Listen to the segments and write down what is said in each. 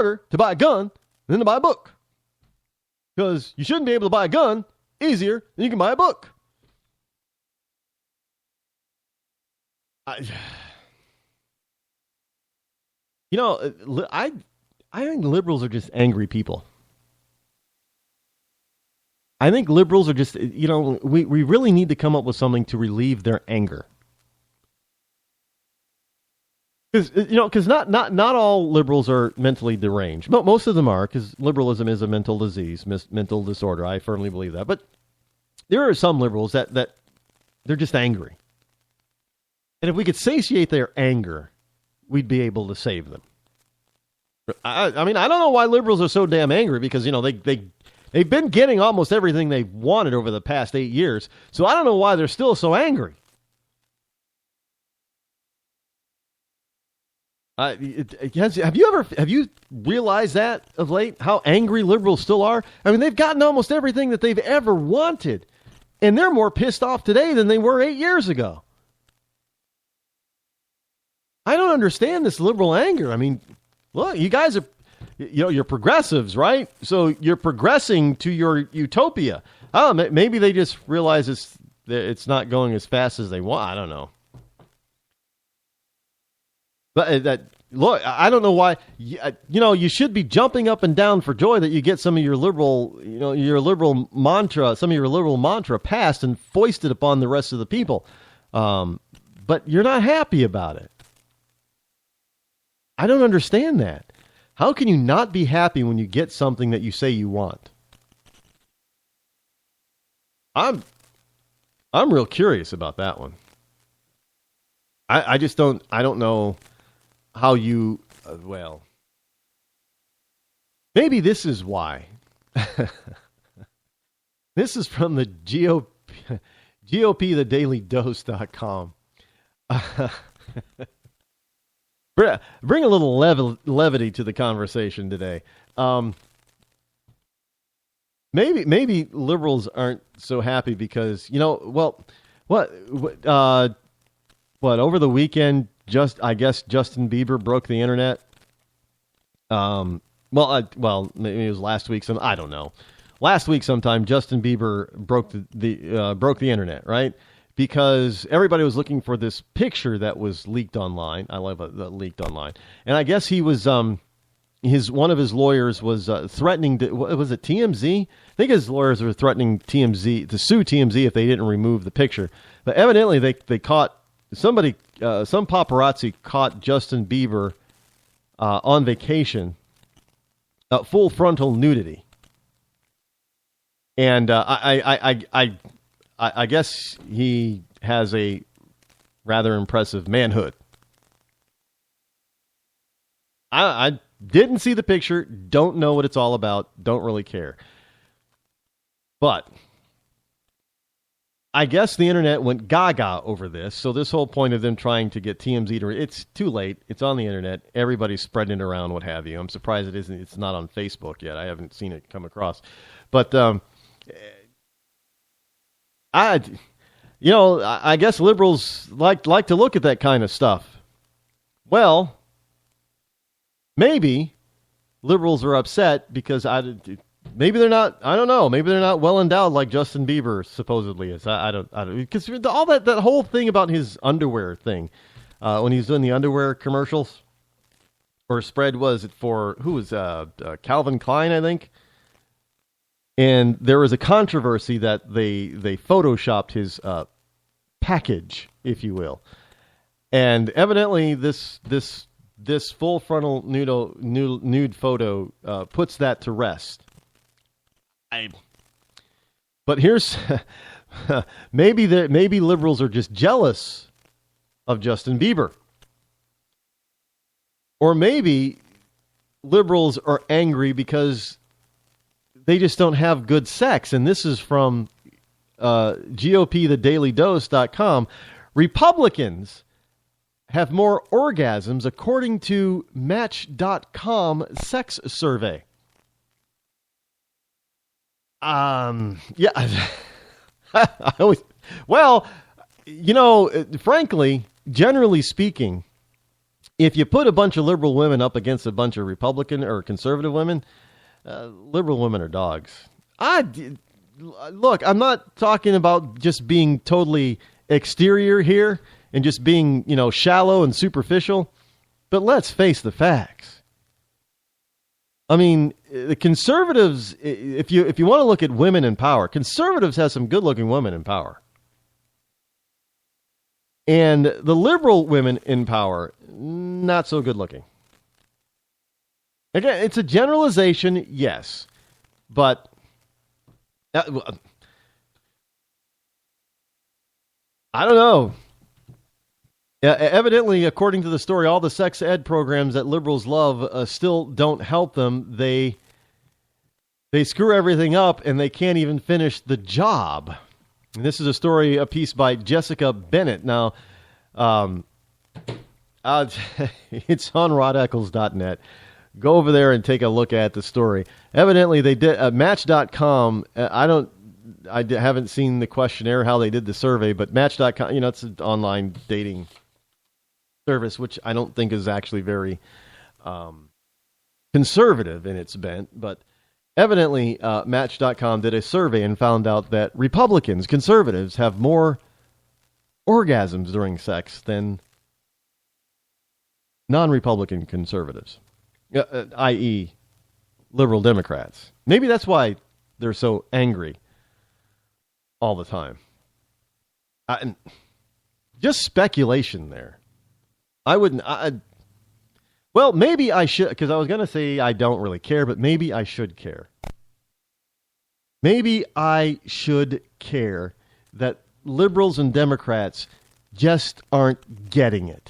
harder to buy a gun than to buy a book. Because you shouldn't be able to buy a gun easier than you can buy a book. I think liberals are just angry people. I think liberals are just, we really need to come up with something to relieve their anger. Because not all liberals are mentally deranged. Most of them are, because liberalism is a mental disease, mental disorder. I firmly believe that. But there are some liberals that they're just angry. And if we could satiate their anger, we'd be able to save them. I mean, I don't know why liberals are so damn angry, because, they've been getting almost everything they've wanted over the past 8 years. So I don't know why they're still so angry. Have you realized that of late, how angry liberals still are? I mean, they've gotten almost everything that they've ever wanted, and they're more pissed off today than they were 8 years ago. I don't understand this liberal anger. I mean, look, you guys are, you're progressives, right? So you're progressing to your utopia. Oh, maybe they just realize it's not going as fast as they want. I don't know. But look, I don't know why. You should be jumping up and down for joy that you get some of your liberal mantra passed and foisted upon the rest of the people. But you're not happy about it. I don't understand that. How can you not be happy when you get something that you say you want? I'm real curious about that one. I don't know how you, maybe this is why. This is from the GOP, thedailydose.com. Bring a little levity to the conversation today. Maybe liberals aren't so happy because, what over the weekend, I guess Justin Bieber broke the internet. Maybe it was last week. I don't know. Last week sometime, Justin Bieber broke the internet, right? Because everybody was looking for this picture that was leaked online. I love that leaked online. And I guess he was, one of his lawyers was threatening was it TMZ? I think his lawyers were threatening TMZ to sue TMZ if they didn't remove the picture. But evidently they caught somebody, some paparazzi caught Justin Bieber on vacation, full frontal nudity. And I guess he has a rather impressive manhood. I didn't see the picture, don't know what it's all about, don't really care. But I guess the internet went gaga over this, so this whole point of them trying to get TMZ to... It's too late, it's on the internet, everybody's spreading it around, what have you. I'm surprised it's not on Facebook yet, I haven't seen it come across. But... I guess liberals like to look at that kind of stuff. Well, maybe liberals are upset because maybe they're not. I don't know. Maybe they're not well endowed like Justin Bieber supposedly is. I don't because all that whole thing about his underwear thing when he was doing the underwear commercials or spread, was it for who was Calvin Klein, I think. And there was a controversy that they photoshopped his package, if you will, and evidently this full frontal nude photo puts that to rest. But here's maybe liberals are just jealous of Justin Bieber, or maybe liberals are angry because they just don't have good sex. And this is from GOP, Republicans have more orgasms according to Match.com sex survey. Yeah. Frankly, generally speaking, If you put a bunch of liberal women up against a bunch of Republican or conservative women, liberal women are dogs. Look, I'm not talking about just being totally exterior here and just being, shallow and superficial, but let's face the facts. I mean, the conservatives, if you want to look at women in power, conservatives have some good-looking women in power. And the liberal women in power, not so good-looking. Again, it's a generalization, yes, but I don't know. Evidently, according to the story, all the sex ed programs that liberals love still don't help them. They screw everything up, and they can't even finish the job. And this is a piece by Jessica Bennett. Now, it's on rodeccles.net. Go over there and take a look at the story. Evidently, they did Match.com. I haven't seen the questionnaire, how they did the survey, but Match.com, it's an online dating service, which I don't think is actually very conservative in its bent. But evidently, Match.com did a survey and found out that Republicans, conservatives, have more orgasms during sex than non-Republican conservatives, i.e. liberal Democrats. Maybe that's why they're so angry all the time. Just speculation there. Well, maybe I should, because I was going to say I don't really care, but maybe I should care. Maybe I should care that liberals and Democrats just aren't getting it.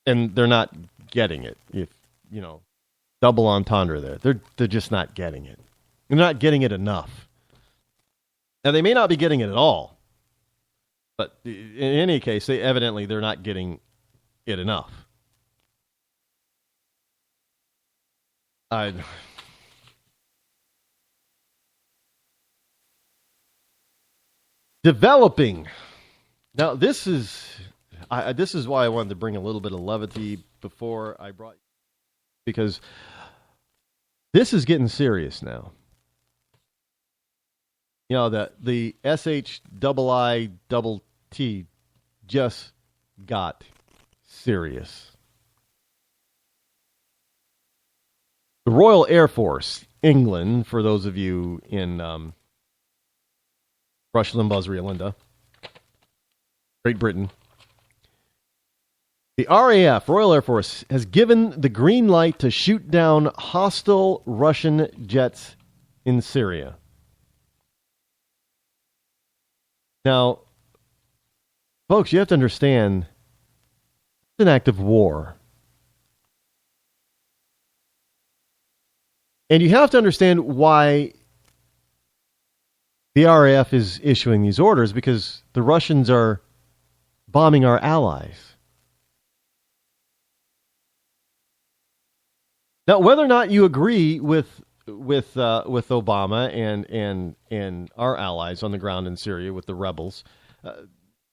And they're not getting it. If, double entendre there. They're just not getting it. They're not getting it enough. Now, they may not be getting it at all. But in any case, they're not getting it enough. Developing. Now, this is why I wanted to bring a little bit of levity before I brought, because this is getting serious now. The SHIIT just got serious. The Royal Air Force, England, for those of you in Rush Limbaugh's Linda, Great Britain. The RAF, Royal Air Force, has given the green light to shoot down hostile Russian jets in Syria. Now, folks, you have to understand, it's an act of war. And you have to understand why the RAF is issuing these orders, because the Russians are bombing our allies. Now, whether or not you agree with Obama and our allies on the ground in Syria with the rebels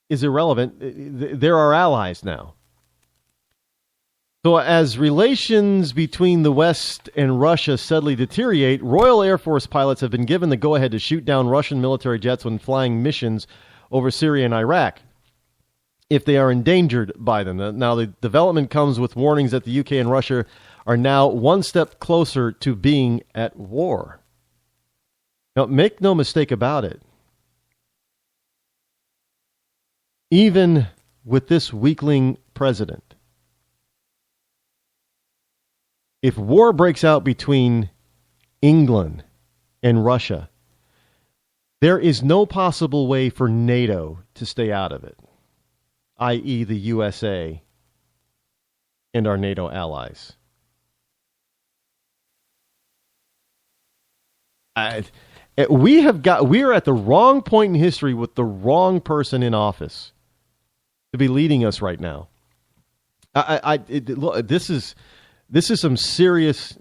is irrelevant. They're our allies now. So as relations between the West and Russia steadily deteriorate, Royal Air Force pilots have been given the go-ahead to shoot down Russian military jets when flying missions over Syria and Iraq, if they are endangered by them. Now, the development comes with warnings that the UK and Russia are now one step closer to being at war. Now, make no mistake about it. Even with this weakling president, if war breaks out between England and Russia, there is no possible way for NATO to stay out of it, i.e. the USA and our NATO allies. We are at the wrong point in history with the wrong person in office to be leading us right now. This is some serious.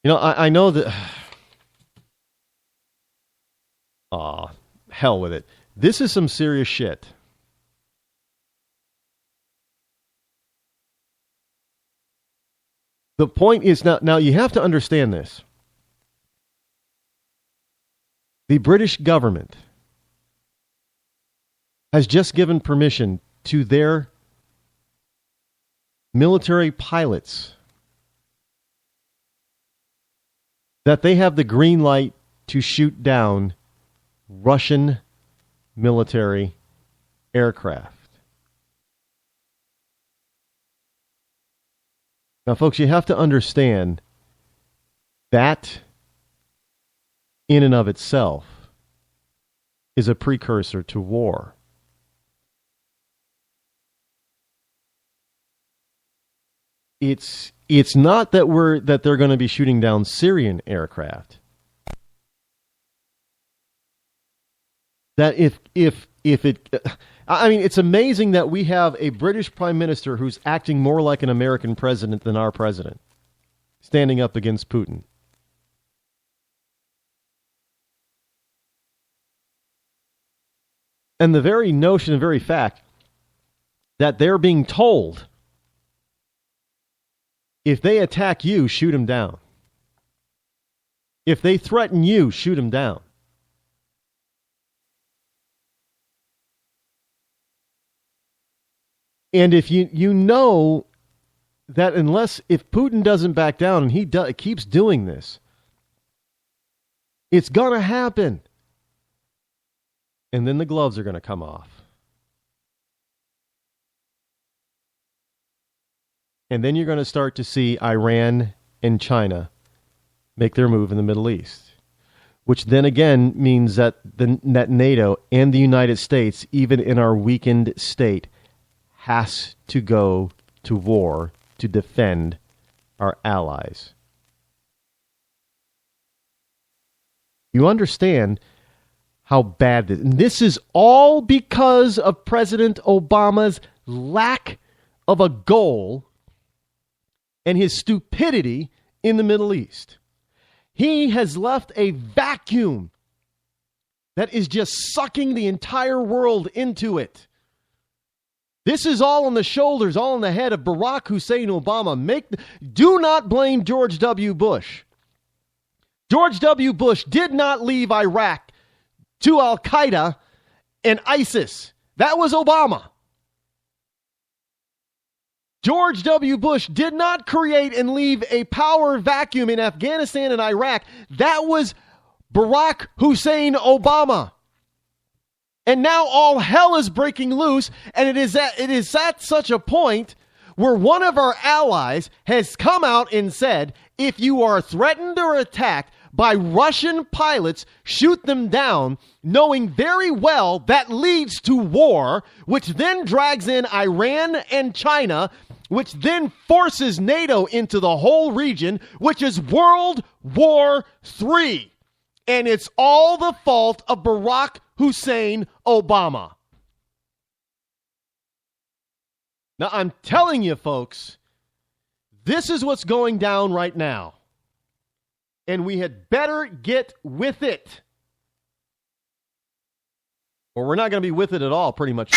I know that. Hell with it. This is some serious shit. The point is now you have to understand this. The British government has just given permission to their military pilots that they have the green light to shoot down Russian military aircraft. Now, folks, you have to understand that in and of itself is a precursor to war. It's not that they're going to be shooting down Syrian aircraft. That if it, I mean, it's amazing that we have a British prime minister who's acting more like an American president than our president, standing up against Putin. And the very notion, the very fact that they're being told, if they attack you, shoot them down. If they threaten you, shoot them down. And if you know that if Putin doesn't back down and he keeps doing this, it's going to happen. And then the gloves are going to come off. And then you're going to start to see Iran and China make their move in the Middle East, which then again means that that NATO and the United States, even in our weakened state, has to go to war to defend our allies. You understand how bad this is. And this is all because of President Obama's lack of a goal and his stupidity in the Middle East. He has left a vacuum that is just sucking the entire world into it. This is all on the shoulders, all on the head of Barack Hussein Obama. Do not blame George W. Bush. George W. Bush did not leave Iraq to Al-Qaeda and ISIS. That was Obama. George W. Bush did not create and leave a power vacuum in Afghanistan and Iraq. That was Barack Hussein Obama. And now all hell is breaking loose, and it is at such a point where one of our allies has come out and said, if you are threatened or attacked by Russian pilots, shoot them down, knowing very well that leads to war, which then drags in Iran and China, which then forces NATO into the whole region, which is World War III. And it's all the fault of Barack Hussein Obama. Now, I'm telling you, folks, this is what's going down right now. And we had better get with it. Or we're not going to be with it at all, pretty much.